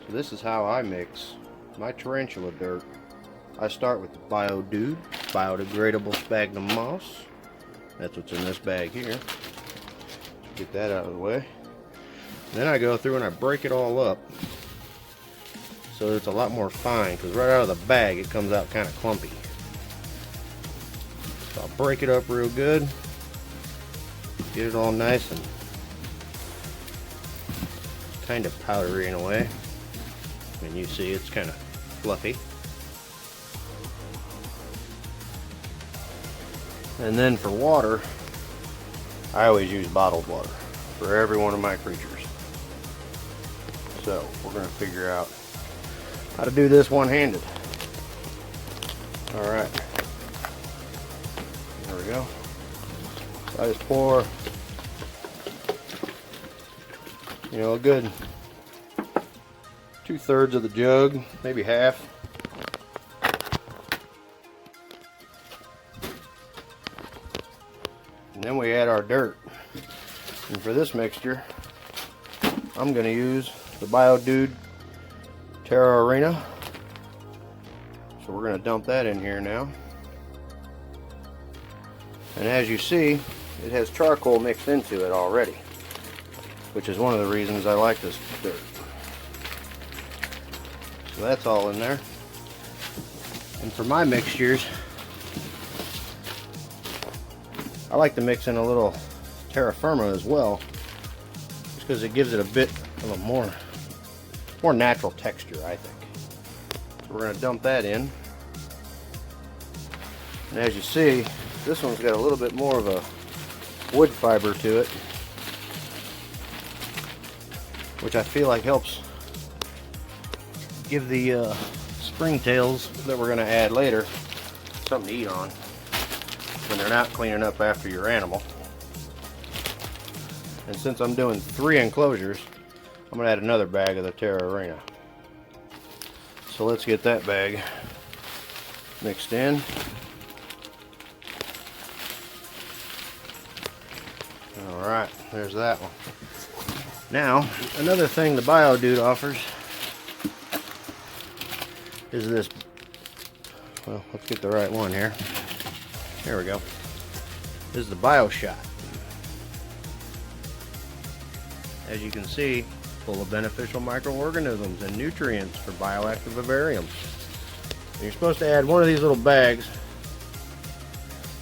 So this is how I mix my tarantula dirt. I start with the biodegradable sphagnum moss. That's what's in this bag here. Get that out of the way. Then I go through and I break it all up so it's a lot more fine, because right out of the bag it comes out kind of clumpy. So I'll break it up real good, get it all nice and kind of powdery in a way. And you see it's kind of fluffy. And then for water, I always use bottled water for every one of my creatures. So we're going to figure out how to do this one-handed. Alright, there we go. So I just pour, a good 2/3 of the jug, maybe half. And then we add our dirt. And for this mixture, I'm going to use the BioDude Terra Arena. So we're going to dump that in here now. And as you see, it has charcoal mixed into it already, which is one of the reasons I like this dirt. So that's all in there. And for my mixtures, I like to mix in a little terra firma as well, just because it gives it a bit of a more natural texture, I think. So we're going to dump that in. And as you see, this one's got a little bit more of a wood fiber to it, which I feel like helps give the springtails that we're going to add later something to eat on when they're not cleaning up after your animal. And since I'm doing 3 enclosures, I'm going to add another bag of the Terra Arena. So let's get that bag mixed in. Alright, there's that one. Now, another thing the BioDude offers is this, well, let's get the right one here. There we go. This is the BioShot. As you can see, full of beneficial microorganisms and nutrients for bioactive vivariums. And you're supposed to add one of these little bags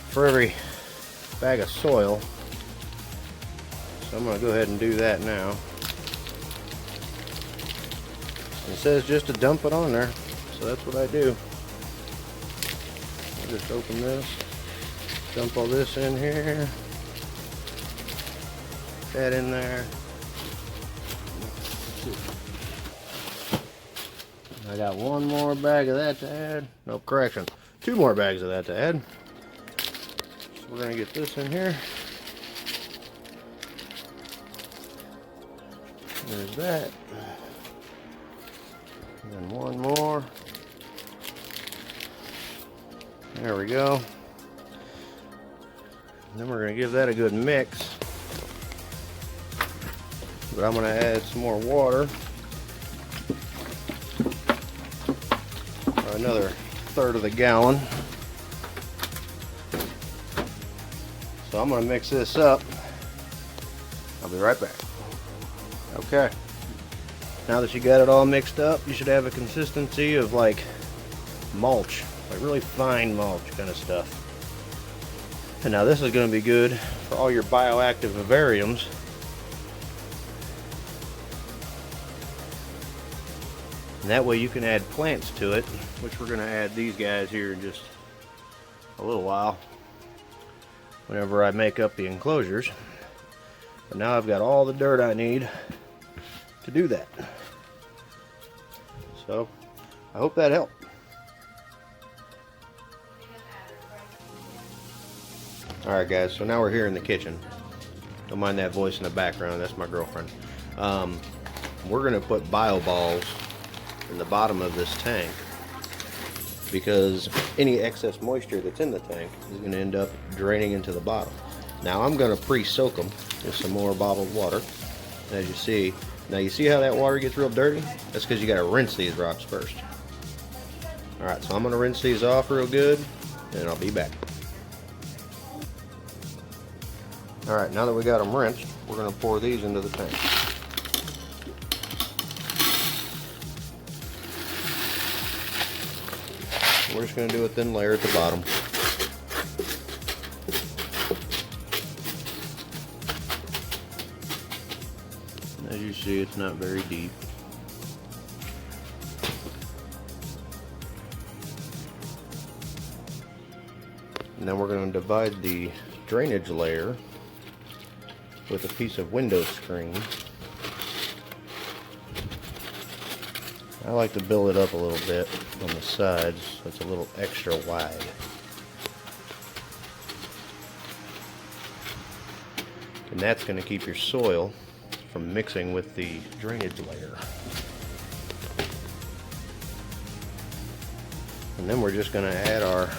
for every bag of soil. So I'm going to go ahead and do that now. It says just to dump it on there, so that's what I do. I'll just open this, dump all this in here, that in there. I got one more bag of that to add. No, correction, 2 more bags of that to add. So we're going to get this in here. There's that. And then one more. There we go. And then we're going to give that a good mix. But I'm going to add some more water. Another 1/3 of the gallon. So I'm going to mix this up. I'll be right back. Okay. Now that you got it all mixed up, you should have a consistency of like mulch, like really fine mulch kind of stuff. And now this is going to be good for all your bioactive vivariums. And that way you can add plants to it, which we're going to add these guys here in just a little while whenever I make up the enclosures. But now I've got all the dirt I need to do that. So I hope that helped. Alright guys, so now we're here in the kitchen. Don't mind that voice in the background, that's my girlfriend. We're going to put bio balls in the bottom of this tank, because any excess moisture that's in the tank is going to end up draining into the bottom. Now I'm going to pre-soak them with some more bottled water. As you see, Now you see how that water gets real dirty? That's because you got to rinse these rocks first. Alright, so I'm going to rinse these off real good, and I'll be back. Alright, now that we got them rinsed, we're going to pour these into the tank. We're just going to do a thin layer at the bottom. As you see, it's not very deep. And then we're going to divide the drainage layer with a piece of window screen. I like to build it up a little bit on the sides so it's a little extra wide. And that's going to keep your soil from mixing with the drainage layer. And then we're just going to add our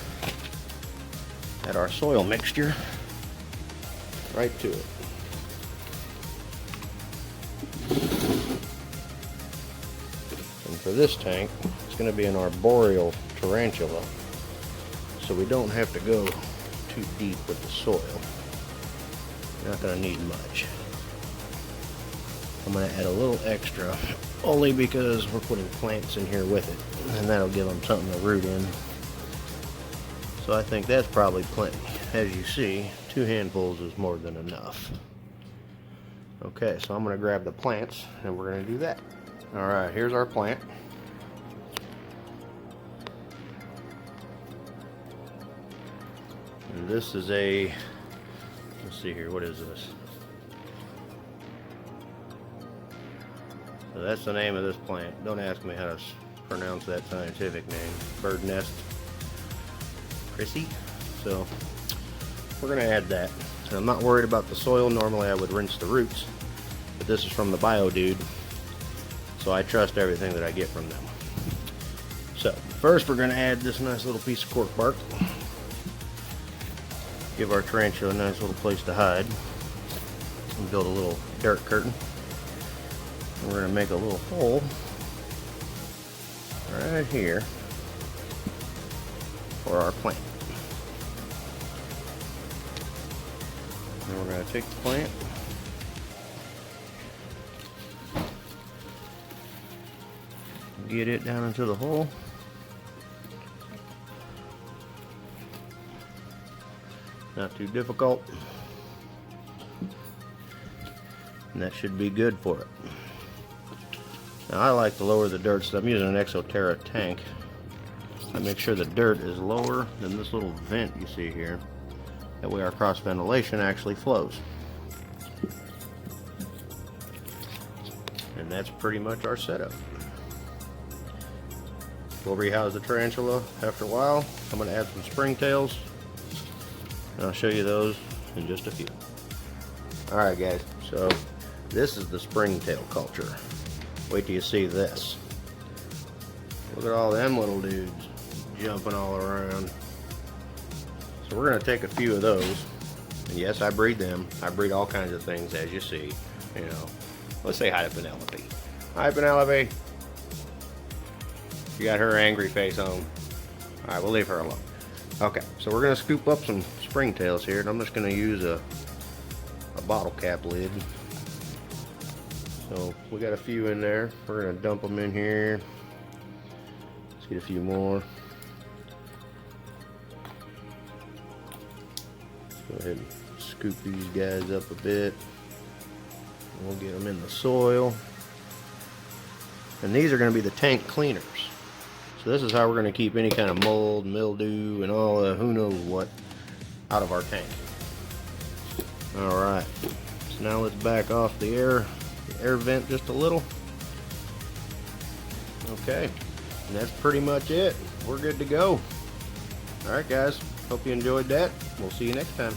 soil mixture right to it. And for this tank, it's going to be an arboreal tarantula, so we don't have to go too deep with the soil. We're not going to need much. I'm going to add a little extra, only because we're putting plants in here with it, and that'll give them something to root in. So I think that's probably plenty. As you see, 2 handfuls is more than enough. Okay, so I'm going to grab the plants, and we're going to do that. Alright, here's our plant. And this is a, let's see here, what is this? So that's the name of this plant. Don't ask me how to pronounce that scientific name. Bird nest. Chrissy. So we're going to add that. And I'm not worried about the soil. Normally I would rinse the roots, but this is from the Bio-Dude, so I trust everything that I get from them. So first we're going to add this nice little piece of cork bark. Give our tarantula a nice little place to hide. And build a little dirt curtain. And we're going to make a little hole right here for our plant. And we're going to take the plant, get it down into the hole. Not too difficult. And that should be good for it. Now I like to lower the dirt, so I'm using an Exoterra tank. I make sure the dirt is lower than this little vent you see here. That way our cross ventilation actually flows. And that's pretty much our setup. We'll rehouse the tarantula after a while. I'm going to add some springtails, and I'll show you those in just a few. Alright guys, so this is the springtail culture. Wait till you see this. Look at all them little dudes jumping all around. So we're going to take a few of those, and yes, I breed them. I breed all kinds of things, as you see. You know, let's say hi to Penelope. Hi Penelope. She got her angry face on. Alright, we'll leave her alone. Okay, so we're going to scoop up some springtails here, and I'm just going to use a bottle cap lid. So we got a few in there. We're going to dump them in here. Let's get a few more. Go ahead and scoop these guys up a bit. We'll get them in the soil. And these are going to be the tank cleaners. So this is how we're going to keep any kind of mold, mildew, and all the who knows what out of our tank. Alright, so now let's back off the air vent just a little. Okay, and that's pretty much it. We're good to go. Alright guys, hope you enjoyed that. We'll see you next time.